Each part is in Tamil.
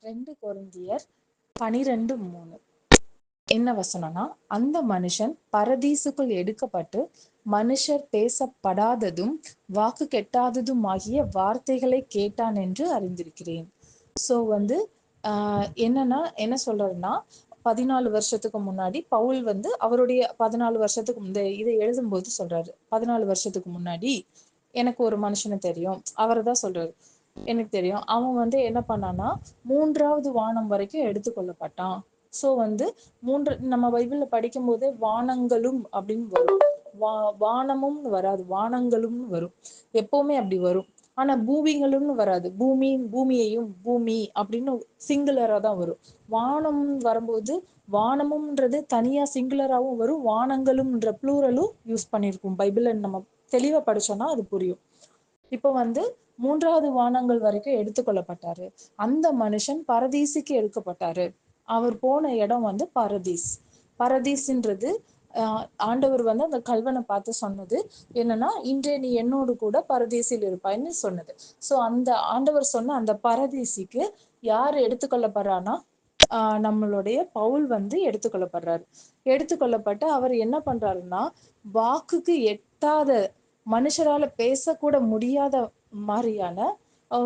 2 கொரிந்தியர் 12:3 என்ன வசனம்னா, அந்த மனுஷன் பரதீசுக்குள் எடுக்கப்பட்டு மனுஷர் பேசப்படாததும் வாக்கு கெட்டாததும் ஆகிய வார்த்தைகளை கேட்டான் என்று அறிந்திருக்கிறேன். ஸோ என்னன்னா என்ன சொல்றதுன்னா, 14 வருஷத்துக்கு முன்னாடி பவுல் அவருடைய 14 வருஷத்துக்கு இதை எழுதும்போது சொல்றாரு, 14 வருஷத்துக்கு முன்னாடி எனக்கு ஒரு மனுஷனை தெரியும். அவரை தான் சொல்றாரு. எனக்கு தெரியும். அவன் என்ன பண்ணான்னா, 3வது வானம் வரைக்கும் எடுத்துக்கொள்ளப்பட்டான். ஸோ நம்ம பைபிள்ல படிக்கும் போதே வானங்களும் அப்படின்னு வரும். வானமும்னு வராது, வானங்களும்னு வரும். எப்பவுமே அப்படி வரும். ஆனா பூமிகளும்னு வராது. பூமியையும் பூமி அப்படின்னு சிங்குலரா தான் வரும். வானம் வரும்போது வானமும்ன்றது தனியா சிங்குலராவும் வரும், வானங்களும்ன்ற ப்ளூரலும் யூஸ் பண்ணியிருக்கும். பைபிள்ல நம்ம தெளிவா படிச்சோம்னா அது புரியும். இப்போ 3வது வானங்கள் வரைக்கும் எடுத்துக்கொள்ளப்பட்டாரு. அந்த மனுஷன் பரதீசுக்கு எடுக்கப்பட்டாரு. அவர் போன இடம் பரதீஸ். பரதீஸ்ன்றது ஆண்டவர் அந்த கல்வனை பார்த்து சொன்னது என்னன்னா, இன்றே நீ என்னோடு கூட பரதீசில் இருப்பாய்ன்னு சொன்னது. ஸோ அந்த ஆண்டவர் சொன்ன அந்த பரதீசிக்கு யார் எடுத்துக்கொள்ளப்படுறான்னா, நம்மளுடைய பவுல் எடுத்துக்கொள்ளப்படுறாரு. எடுத்துக்கொள்ளப்பட்டு அவர் என்ன பண்றாருன்னா, வாக்குக்கு எட்டாத, மனுஷரால பேசக்கூட முடியாத மாதிரியான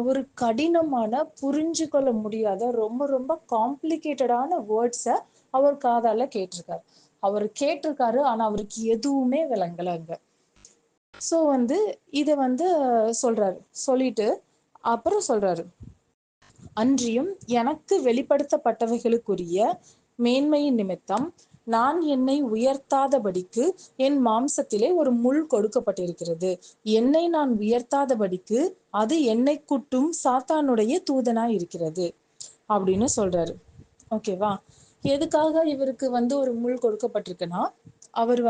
ஒரு கடினமான, புரிஞ்சு கொள்ள முடியாத, ரொம்ப ரொம்ப காம்ப்ளிகேட்டடான வேர்ட்ஸை அவர் காதால கேட்டிருக்காரு. அவர் கேட்டிருக்காரு, ஆனா அவருக்கு எதுவுமே விளங்கலைங்க. ஸோ இதை சொல்றாரு. சொல்லிட்டு அப்புறம் சொல்றாரு, அன்றியும் எனக்கு வெளிப்படுத்தப்பட்டவைகளுக்குரிய மேன்மையின் நிமித்தம் நான் என்னை உயர்த்தாதபடிக்கு என் மாம்சத்திலே ஒரு முள் கொடுக்கப்பட்டிருக்கிறது. என்னை நான் உயர்த்தாதபடிக்கு அது என்னை குட்டும் சாத்தானுடைய தூதனாய் இருக்கிறது அப்படின்னு சொல்றாரு. ஓகேவா? எதுக்காக இவருக்கு ஒரு முள் கொடுக்கப்பட்டிருக்குன்னா, அவர்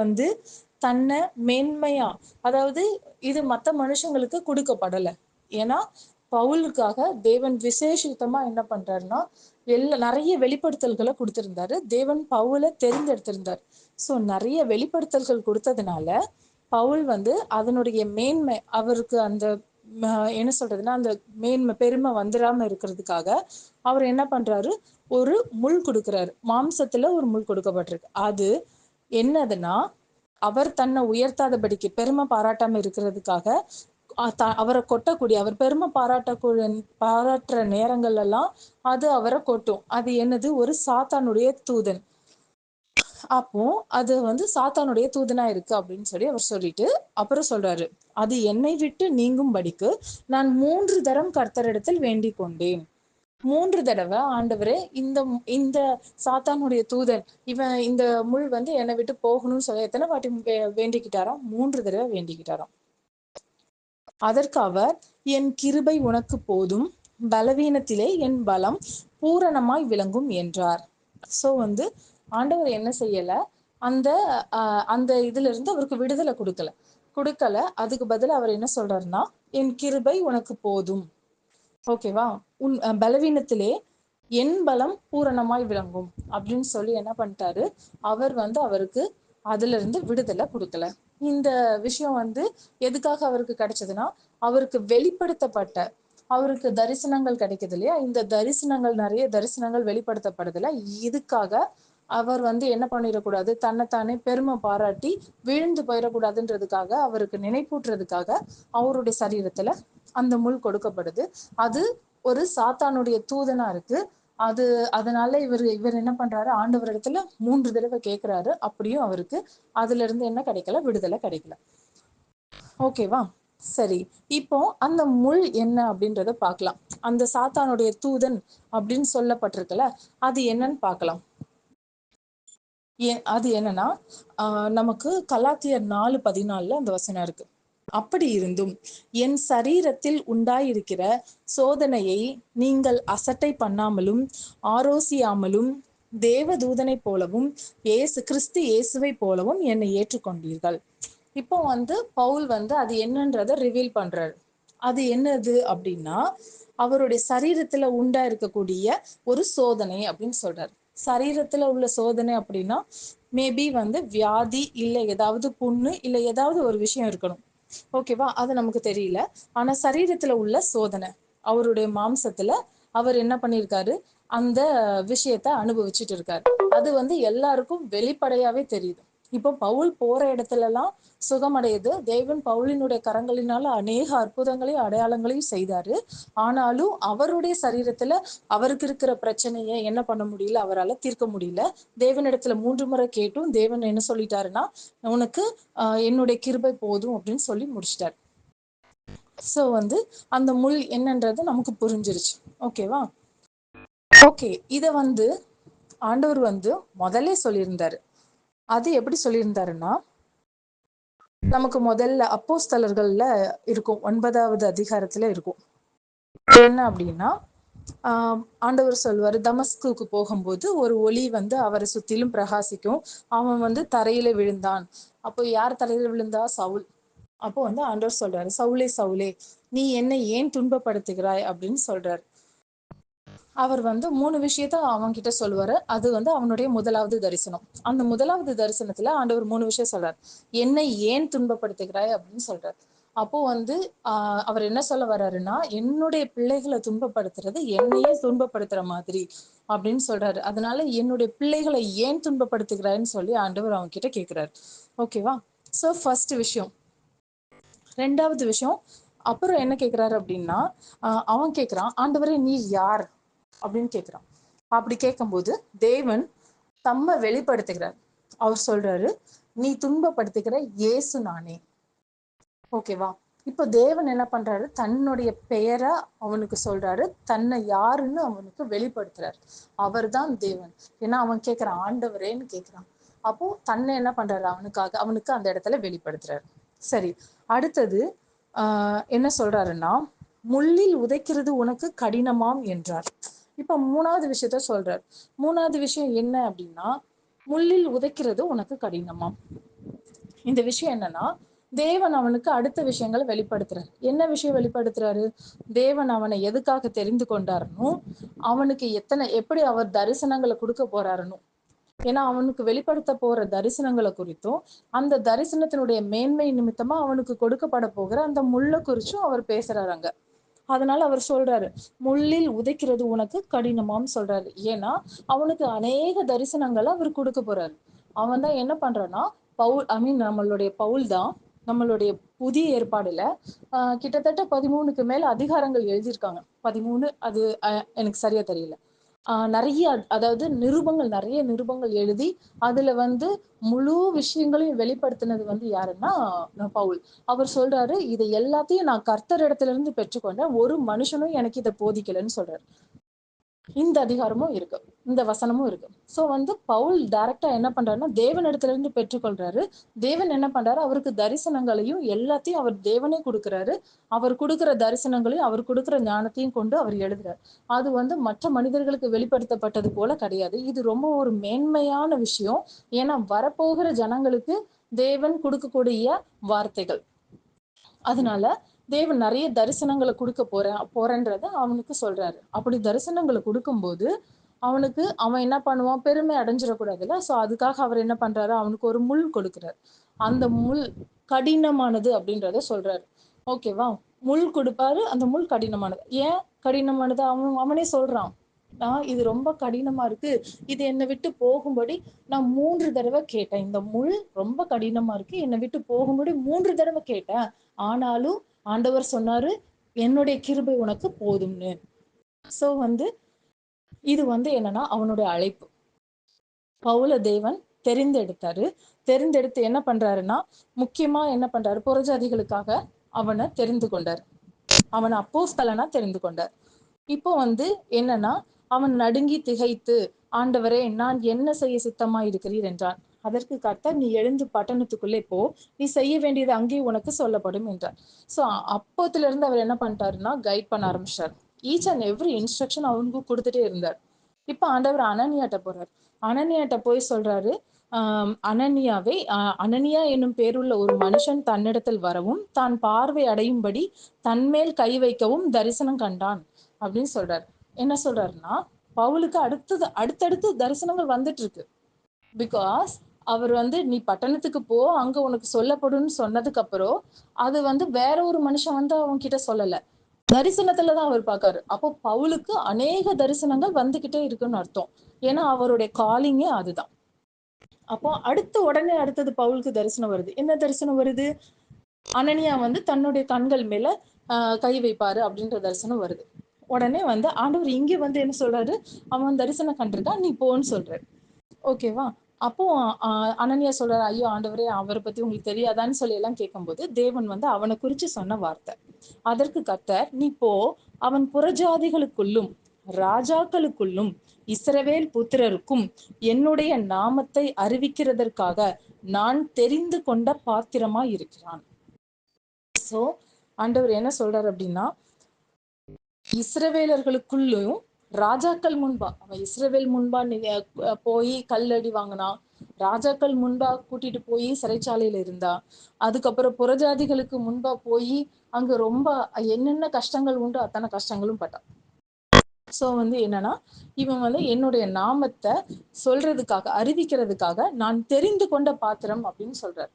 தன்னை மேன்மையா, அதாவது இது மற்ற மனுஷங்களுக்கு கொடுக்கப்படலை. ஏன்னா பவுலுக்காக தேவன் விசேஷித்தமா என்ன பண்றாருன்னா, நிறைய வெளிப்படுத்தல்களை கொடுத்திருந்தாரு. தேவன் பவுலை தெரிந்தெடுத்திருந்தார். ஸோ நிறைய வெளிப்படுத்தல்கள் கொடுத்ததுனால பவுல் அதனுடைய மேன்மை, அவருக்கு அந்த என்ன சொல்றதுன்னா, அந்த மேன்மை பெருமை வந்துடாம இருக்கிறதுக்காக அவர் என்ன பண்றாரு, ஒரு முள் கொடுக்கிறாரு. மாம்சத்துல ஒரு முள் கொடுக்கப்பட்டிருக்கு. அது என்னதுன்னா, அவர் தன்னை உயர்த்தாதபடிக்கு, பெருமை பாராட்டாம இருக்கிறதுக்காக அவரை கொட்டக்கூடிய, அவர் பெருமை பாராட்டுற நேரங்கள் எல்லாம் அது அவரை கொட்டும். அது என்னது, ஒரு சாத்தானுடைய தூதன். அப்போ அது சாத்தானுடைய தூதனா இருக்கு அப்படின்னு சொல்லி அவர் சொல்லிட்டு அப்புறம் சொல்றாரு, அது என்னை விட்டு நீங்கும்படிக்கு நான் 3 தரம் கர்த்தரிடத்தில் வேண்டிக் கொண்டேன். 3 தடவை ஆண்டவரே, இந்த இந்த சாத்தானுடைய தூதன் இவன், இந்த முள் என்னை விட்டு போகணும்னு சொல்லி எத்தனை வாட்டி வேண்டிக்கிட்டாராம்? 3 தடவை வேண்டிக்கிட்டாராம். அதற்கு அவர், என் கிருபை உனக்கு போதும், பலவீனத்திலே என் பலம் பூரணமாய் விளங்கும் என்றார். ஸோ ஆண்டவர் என்ன செய்யல, அந்த அந்த இதுல இருந்து அவருக்கு விடுதலை கொடுக்கல. அதுக்கு பதில் அவர் என்ன சொல்றாருன்னா, என் கிருபை உனக்கு போதும், ஓகேவா, உன் பலவீனத்திலே என் பலம் பூரணமாய் விளங்கும் அப்படின்னு சொல்லி என்ன பண்ணிட்டாரு, அவர் அவருக்கு அதுல இருந்து விடுதலை கொடுக்கல. இந்த விஷயம் எதுக்காக அவருக்கு கிடைச்சதுன்னா, அவருக்கு வெளிப்படுத்தப்பட்ட, அவருக்கு தரிசனங்கள் கிடைக்குது இல்லையா, இந்த தரிசனங்கள், நிறைய தரிசனங்கள் வெளிப்படுத்தப்படுதுல, இதுக்காக அவர் என்ன பண்ணிடக்கூடாது, தன்னைத்தானே பெருமை பாராட்டி விழுந்து போயிடக்கூடாதுன்றதுக்காக, அவருக்கு நினைப்பூட்டுறதுக்காக அவருடைய சரீரத்துல அந்த முள் கொடுக்கப்படுது. அது ஒரு சாத்தானுடைய தூதனா இருக்கு. அதனால இவர் என்ன பண்றாரு, ஆண்டவர் இடத்துல 3 தடவை கேட்கிறாரு. அப்படியும் அவருக்கு அதுல இருந்து என்ன கிடைக்கல, விடுதலை கிடைக்கல. ஓகேவா? சரி, இப்போ அந்த முள் என்ன அப்படின்றத பார்க்கலாம். அந்த சாத்தானுடைய தூதன் அப்படின்னு சொல்லப்பட்டிருக்குல்ல, அது என்னன்னு பார்க்கலாம். அது என்னன்னா, நமக்கு கலாத்தியர் 4:14 அந்த வசனம் இருக்கு. அப்படி இருந்தும் என் சரீரத்தில் உண்டாயிருக்கிற சோதனையை நீங்கள் அசட்டை பண்ணாமலும் ஆரோசியாமலும் தேவதூதனை போலவும் கிறிஸ்து இயேசுவை போலவும் என்னை ஏற்றுக்கொண்டீர்கள். இப்போ பவுல் அது என்னன்றத ரிவீல் பண்றாரு. அது என்னது அப்படின்னா, அவருடைய சரீரத்துல உண்டா இருக்கக்கூடிய ஒரு சோதனை அப்படின்னு சொல்றாரு. சரீரத்துல உள்ள சோதனை அப்படின்னா மேபி வியாதி, இல்ல ஏதாவது புண்ணு, இல்ல ஏதாவது ஒரு விஷயம் இருக்கணும். ஓகேவா? அது நமக்கு தெரியல. ஆனா சரீரத்துல உள்ள சோதனை, அவருடைய மாம்சத்துல அவர் என்ன பண்ணியிருக்காரு, அந்த விஷயத்த அனுபவிச்சுட்டு இருக்காரு. அது வந்து எல்லாருக்கும் வெளிப்படையாவே தெரியுது. இப்போ பவுல் போற இடத்துல எல்லாம் சுகமடையுது. தேவன் பவுலினுடைய கரங்களினால அநேக அற்புதங்களையும் அடையாளங்களையும் செய்தாரு. ஆனாலும் அவருடைய சரீரத்துல அவருக்கு இருக்கிற பிரச்சனையை என்ன பண்ண முடியல, அவரால் தீர்க்க முடியல. தேவனிடத்துல 3 முறை கேட்டும் தேவன் என்ன சொல்லிட்டாருன்னா, உனக்கு என்னுடைய கிருபை போதும் அப்படின்னு சொல்லி முடிச்சிட்டாரு. ஸோ வந்து அந்த முள் என்னன்றது நமக்கு புரிஞ்சிருச்சு. ஓகேவா? ஓகே, இத வந்து ஆண்டவர் வந்து முதல்ல சொல்லியிருந்தாரு. அது எப்படி சொல்லியிருந்தாருன்னா, நமக்கு முதல்ல அப்போஸ்தலர்கள்ல இருக்கும், 9வது அதிகாரத்துல இருக்கும். என்ன அப்படின்னா, ஆண்டவர் சொல்வாரு, தமஸ்குக்கு போகும்போது ஒரு ஒளி வந்து அவரை சுத்திலும் பிரகாசிக்கும். அவன் வந்து தரையில விழுந்தான். அப்போ யார் தரையில விழுந்தா? சவுல். அப்போ வந்து ஆண்டவர் சொல்றாரு, சவுலே சவுலே, நீ என்னை ஏன் துன்பப்படுத்துகிறாய் அப்படின்னு சொல்றாரு. அவர் வந்து 3 விஷயத்த அவன் கிட்ட சொல்லுவாரு. அது வந்து அவனுடைய முதலாவது தரிசனம். அந்த முதலாவது தரிசனத்துல ஆண்டவர் 3 விஷயம் சொல்றாரு. என்னை ஏன் துன்பப்படுத்துகிறாய் அப்படின்னு சொல்றாரு. அப்போ வந்து அவர் என்ன சொல்ல வர்றாருன்னா, என்னுடைய பிள்ளைகளை துன்பப்படுத்துறது என்னையே துன்பப்படுத்துற மாதிரி அப்படின்னு சொல்றாரு. அதனால என்னுடைய பிள்ளைகளை ஏன் துன்பப்படுத்துகிறாய்ன்னு சொல்லி ஆண்டவர் அவன் கிட்ட கேட்கிறாரு. ஓகேவா? சோ ஃபர்ஸ்ட் விஷயம். 2வது விஷயம், அப்புறம் என்ன கேட்கிறாரு அப்படின்னா, அவன் கேட்கிறான், ஆண்டவரே நீர் யார் அப்படின்னு கேட்கிறான். அப்படி கேட்கும்போது தேவன் தம்மை வெளிப்படுத்துகிறார். அவர் சொல்றாரு, நீ துன்பப்படுத்துகிற இயேசு நானே. ஓகேவா? இப்போ தேவன் என்ன பண்றாரு, தன்னுடைய பெயரை அவனுக்கு சொல்றாரு, தன்னை யாருன்னு அவனுக்கு வெளிப்படுத்துறாரு. அவர் தான் தேவன். ஏன்னா அவன் கேட்கிறான், ஆண்டவரேன்னு கேட்கிறான். அப்போ தன்னை என்ன பண்றாரு, அவனுக்கு அந்த இடத்துல வெளிப்படுத்துறாரு. சரி, அடுத்தது என்ன சொல்றாருன்னா, முள்ளில் உதைக்கிறது உனக்கு கடினமாம் என்றார். இப்ப 3வது விஷயத்த சொல்றார். 3வது விஷயம் என்ன அப்படின்னா, முள்ளில் உதைக்கிறது உனக்கு கடினமாம். இந்த விஷயம் என்னன்னா, தேவன் அவனுக்கு அடுத்த விஷயங்களை வெளிப்படுத்துறாரு. என்ன விஷயம் வெளிப்படுத்துறாரு? தேவன் அவனை எதுக்காக தெரிந்து கொண்டாருன்னு, அவனுக்கு எப்படி அவர் தரிசனங்களை கொடுக்க போறாருன்னு. ஏன்னா அவனுக்கு வெளிப்படுத்த போற தரிசனங்களை குறித்தும், அந்த தரிசனத்தினுடைய மேன்மை நிமித்தமா அவனுக்கு கொடுக்கப்பட போகிற அந்த முள்ள குறிச்சும் அவர் பேசுறாரு அங்க. அதனால அவர் சொல்றாரு, முள்ளில் உதைக்கிறது உனக்கு கடினமாம் சொல்றாரு. ஏன்னா அவனுக்கு அநேக தரிசனங்களை அவர் கொடுக்க போறாரு. அவன் தான் என்ன பண்றான்னா, நம்மளுடைய பவுல் தான் நம்மளுடைய புதிய ஏற்பாடுல கிட்டத்தட்ட 13க்கு மேல அதிகாரங்கள் எழுதியிருக்காங்க. 13, அது எனக்கு சரியா தெரியல. நிறைய, அதாவது நிறைய நிருபங்கள் எழுதி அதுல வந்து முழு விஷயங்களையும் வெளிப்படுத்தினது வந்து யாருன்னா பவுல். அவர் சொல்றாரு, இதை எல்லாத்தையும் நான் கர்த்தர் இடத்துல இருந்து பெற்றுக்கொண்டேன், ஒரு மனுஷனும் எனக்கு இதை போதிக்கலன்னு சொல்றாரு. இந்த அதிகாரமும் இருக்கு, இந்த வசனமும் இருக்கு. சோ வந்து பவுல் டைரக்டா என்ன பண்றாருன்னா, தேவன் இடத்துல இருந்து பெற்றுக்கொள்றாரு. தேவன் என்ன பண்றாரு, அவருக்கு தரிசனங்களையும் எல்லாத்தையும் அவர் தேவனே கொடுக்கிறாரு. அவர் கொடுக்கிற தரிசனங்களையும் அவர் கொடுக்கிற ஞானத்தையும் கொண்டு அவர் எழுதுறாரு. அது வந்து மற்ற மனிதர்களுக்கு வெளிப்படுத்தப்பட்டது போல கிடையாது. இது ரொம்ப ஒரு மேன்மையான விஷயம். ஏன்னா வரப்போகிற ஜனங்களுக்கு தேவன் கொடுக்கக்கூடிய வார்த்தைகள். அதனால தேவன் நிறைய தரிசனங்களை கொடுக்க போறேன்றத அவனுக்கு சொல்றாரு. அப்படி தரிசனங்களை கொடுக்கும்போது அவன் என்ன பண்ணுவான், பெருமை அடைஞ்சிடக்கூடாதுல்ல. சோ அதுக்காக அவர் என்ன பண்றாரு, அவனுக்கு ஒரு முள் கொடுக்கிறார். அந்த முள் கடினமானது அப்படின்றத சொல்றாரு. ஓகேவா? முள் கொடுப்பாரு, அந்த முள் கடினமானது. ஏன் கடினமானது அவனே சொல்றான். இது ரொம்ப கடினமா இருக்கு, இது என்னை விட்டு போகும்படி நான் 3 தடவை கேட்டேன். இந்த முள் ரொம்ப கடினமா இருக்கு, என்னை விட்டு போகும்படி 3 தடவை கேட்டேன். ஆனாலும் ஆண்டவர் சொன்னாரு, என்னுடைய கிருபை உனக்கு போதும்னு. சோ வந்து இது வந்து என்னன்னா அவனுடைய அழைப்பு. பவுல தேவன் தெரிந்தெடுத்தாரு. தெரிந்தெடுத்து என்ன பண்றாருன்னா, முக்கியமா என்ன பண்றாரு, புறஜாதிகளுக்காக அவனை தெரிந்து கொண்டார். அவனை அப்போஸ்தலனா தெரிந்து கொண்டார். இப்போ வந்து என்னன்னா, அவன் நடுங்கி திகைத்து, ஆண்டவரே நான் என்ன செய்ய சித்தமா இருக்கிறீர் என்றான். அதற்கு கர்த்தர், நீ எழுந்து பட்டணத்துக்குள்ளே போ, நீ செய்ய வேண்டியது அங்கே உனக்கு சொல்லப்படும் என்றார். சோ அப்போத்துல இருந்து அவர் என்ன பண்ணிட்டாருன்னா, கைட் பண்ண ஆரம்பிச்சார். ஈச் அண்ட் எவ்ரி இன்ஸ்ட்ரக்ஷன் அவனுக்கு கொடுத்துட்டே இருந்தார். இப்ப ஆண்டவர் அனனியாட்ட போறார். அனனியாட்ட போய் சொல்றாரு, அனனியாவே, அனனியா என்னும் பேருள்ள ஒரு மனுஷன் தன்னிடத்தில் வரவும் தான் பார்வை அடையும்படி தன்மேல் கை வைக்கவும் தரிசனம் கண்டான் அப்படின்னு சொல்றாரு. என்ன சொல்றாருன்னா, பவுலுக்கு அடுத்தடுத்து தரிசனங்கள் வந்துட்டு இருக்கு. பிகாஸ் அவர் வந்து நீ பட்டணத்துக்கு போ, அங்க உனக்கு சொல்லப்படும்னு சொன்னதுக்கு அப்புறம் அது வந்து வேற ஒரு மனுஷன் வந்து அவங்க கிட்ட சொல்லல. தரிசனத்துலதான் அவர் பார்க்காரு. அப்போ பவுலுக்கு அநேக தரிசனங்கள் வந்துகிட்டே இருக்குன்னு அர்த்தம். ஏன்னா அவருடைய காலிங்கே அதுதான். அப்போ உடனே அடுத்தது பவுலுக்கு தரிசனம் வருது. என்ன தரிசனம் வருது? அனனியா வந்து தன்னுடைய கண்கள் மேல கை வைப்பாரு அப்படின்ற தரிசனம் வருது. உடனே வந்து ஆண்டவர் இங்க வந்து என்ன சொல்றாரு? அவன் தரிசனம் கண்டிருக்கான், நீ போன்னு சொல்றாரு. ஓகேவா? அப்போ அனனியா சொல்றாரு, ஐயோ ஆண்டவரே, அவரை பத்தி உங்களுக்கு தெரியாதான்னு சொல்லி எல்லாம் கேட்கும்போது தேவன் வந்து அவனை குறிச்சு சொன்ன வார்த்தை. அதற்கு கர்த்தர், நீ போ, அவன் புறஜாதிகளுக்குள்ளும் ராஜாக்களுக்குள்ளும் இஸ்ரவேல் புத்திரருக்கும் என்னுடைய நாமத்தை அறிவிக்கிறதற்காக நான் தெரிந்து கொண்ட பாத்திரமா இருக்கிறான். சோ ஆண்டவர் என்ன சொல்றாரு அப்படின்னா, இஸ்ரவேலர்களுக்குள்ளும் ராஜாக்கள் முன்பா, அவன் இஸ்ரவேல் முன்பா போய் கல்லடி வாங்கினா, ராஜாக்கள் முன்பா கூட்டிட்டு போய் சிறைச்சாலையில இருந்தா, அதுக்கப்புறம் புறஜாதிகளுக்கு முன்பா போய் அங்க ரொம்ப என்னென்ன கஷ்டங்கள் உண்டு அத்தனை கஷ்டங்களும் பட்டான். சோ வந்து என்னன்னா, இவன் வந்து என்னுடைய நாமத்தை சொல்றதுக்காக, அறிவிக்கிறதுக்காக நான் தெரிந்து கொண்ட பாத்திரம் அப்படின்னு சொல்றாரு.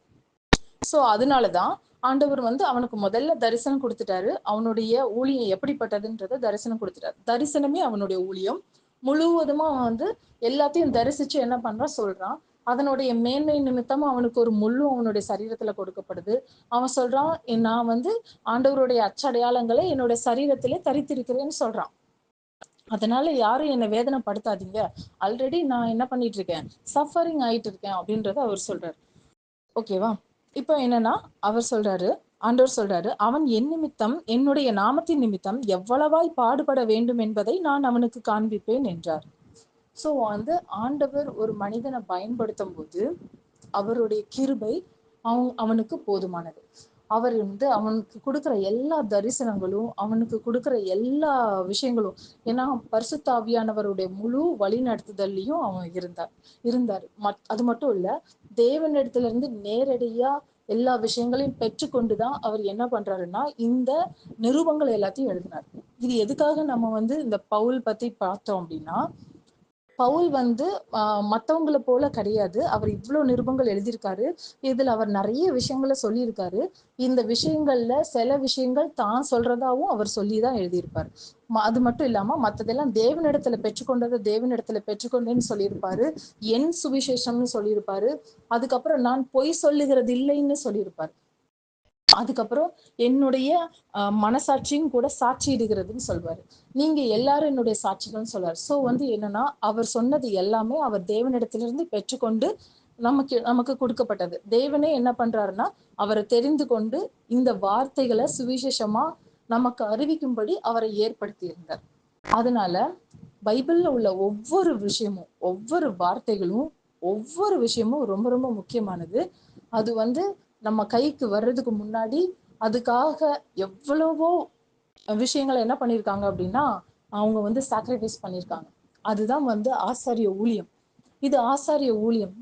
சோ அதனாலதான் ஆண்டவர் வந்து அவனுக்கு முதல்ல தரிசனம் கொடுத்துட்டாரு. அவனுடைய ஊழியம் எப்படிப்பட்டதுன்றத தரிசனம் கொடுத்துட்டாரு. தரிசனமே அவனுடைய ஊழியம் முழுவதுமா வந்து எல்லாத்தையும் தரிசிச்சு என்ன பண்றான் சொல்றான். அதனுடைய மேன்மை நிமித்தம் அவனுக்கு ஒரு முள்ளு அவனுடைய சரீரத்துல கொடுக்கப்படுது. அவன் சொல்றான், நான் வந்து ஆண்டவருடைய அச்சடையாளங்களை என்னுடைய சரீரத்திலே தரித்திருக்கிறேன்னு சொல்றான். அதனால யாரும் என்னை வேதனைப்படுத்தாதீங்க, ஆல்ரெடி நான் என்ன பண்ணிட்டு இருக்கேன், சஃபரிங் ஆயிட்டு இருக்கேன் அப்படின்றத அவர் சொல்றாரு. ஓகேவா? இப்போ என்னன்னா, ஆண்டவர் சொல்றாரு, அவன் என் நிமித்தம், என்னுடைய நாமத்தின் நிமித்தம் எவ்வளவாய் பாடுபட வேண்டும் என்பதை நான் அவனுக்கு காண்பிப்பேன் என்றார். சோ வந்து ஆண்டவர் ஒரு மனிதனை பயன்படுத்தும் போது அவருடைய கிருபை அவனுக்கு போதுமானது. அவர் வந்து அவனுக்கு கொடுக்குற எல்லா தரிசனங்களும், அவனுக்கு கொடுக்குற எல்லா விஷயங்களும், ஏன்னா பரிசுத்த ஆவியானவருடைய முழு வழி நடத்துதல்லையும் அவன் இருந்தார். அது மட்டும் இல்ல, தேவனிடத்துல இருந்து நேரடியா எல்லா விஷயங்களையும் பெற்றுக்கொண்டுதான் அவர் என்ன பண்றாருன்னா இந்த நிருபங்கள் எல்லாத்தையும் எழுதினார். இது எதுக்காக நம்ம வந்து இந்த பவுல் பத்தி பார்த்தோம் அப்படின்னா, பவுல் வந்து மத்தவங்களை போல கிடையாது. அவர் இவ்வளவு நிருபங்கள் எழுதியிருக்காரு. இதுல அவர் நிறைய விஷயங்களை சொல்லியிருக்காரு. இந்த விஷயங்கள்ல சில விஷயங்கள் தான் சொல்றதாவும் அவர் சொல்லிதான் எழுதியிருப்பாரு. அது மட்டும் இல்லாம மத்ததெல்லாம் தேவனிடத்துல பெற்றுக்கொண்டேன்னு சொல்லியிருப்பாரு. என் சுவிசேஷம்னு சொல்லியிருப்பாரு. அதுக்கப்புறம் நான் பொய் சொல்லுகிறது இல்லைன்னு சொல்லியிருப்பாரு. அதுக்கப்புறம் என்னுடைய மனசாட்சியும் கூட சாட்சியிடுகிறதுன்னு சொல்வாரு. நீங்க எல்லாரும் என்னுடைய சாட்சிகள்னு சொல்வாரு. சோ வந்து என்னன்னா, அவர் சொன்னது எல்லாமே அவர் தேவனிடத்திலிருந்து பெற்றுக்கொண்டு நமக்கு கொடுக்கப்பட்டது. தேவனே என்ன பண்றாருன்னா, அவரை தெரிந்து கொண்டு இந்த வார்த்தைகளை சுவிசேஷமா நமக்கு அறிவிக்கும்படி அவரை ஏற்படுத்தி இருந்தார். அதனால பைபிள்ல உள்ள ஒவ்வொரு விஷயமும், ஒவ்வொரு வார்த்தைகளும், ஒவ்வொரு விஷயமும் ரொம்ப ரொம்ப முக்கியமானது. அது வந்து நம்ம கைக்கு வர்றதுக்கு முன்னாடி அதுக்காக எவ்வளவோ விஷயங்களை என்ன பண்ணிருக்காங்க அப்படின்னா, அவங்க வந்து சாக்ரிஃபைஸ் பண்ணிருக்காங்க. அதுதான் வந்து ஆசாரிய ஊழியம். இது ஆசாரிய ஊழியம்.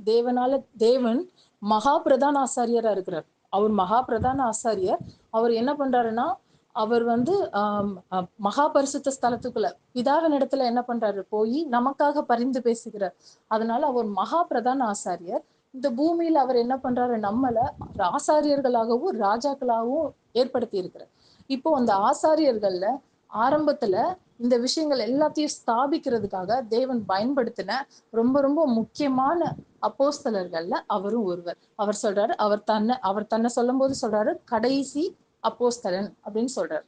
தேவன் மகா பிரதான ஆசாரியரா இருக்கிறார். அவர் மகா பிரதான ஆசாரியர். அவர் என்ன பண்றாருன்னா, அவர் வந்து மகா பரிசுத்த ஸ்தலத்துக்குள்ள பிதாவின் இடத்துல என்ன பண்றாரு, போய் நமக்காக பரிந்து பேசுகிறார். அதனால அவர் மகா பிரதான ஆசாரியர். இந்த பூமியில அவர் என்ன பண்றாரு, நம்மள ஆசாரியர்களாகவும் ராஜாக்களாகவும் ஏற்படுத்தி இருக்கிறார். இப்போ அந்த ஆசாரியர்கள்ல ஆரம்பத்துல இந்த விஷயங்கள் எல்லாத்தையும் ஸ்தாபிக்கிறதுக்காக தேவன் பயன்படுத்தின ரொம்ப ரொம்ப முக்கியமான அப்போஸ்தலர்கள்ல அவரும் ஒருவர். அவர் சொல்றாரு, அவர் தன்னை சொல்லும் போது சொல்றாரு, கடைசி அப்போஸ்தலன் அப்படின்னு சொல்றாரு.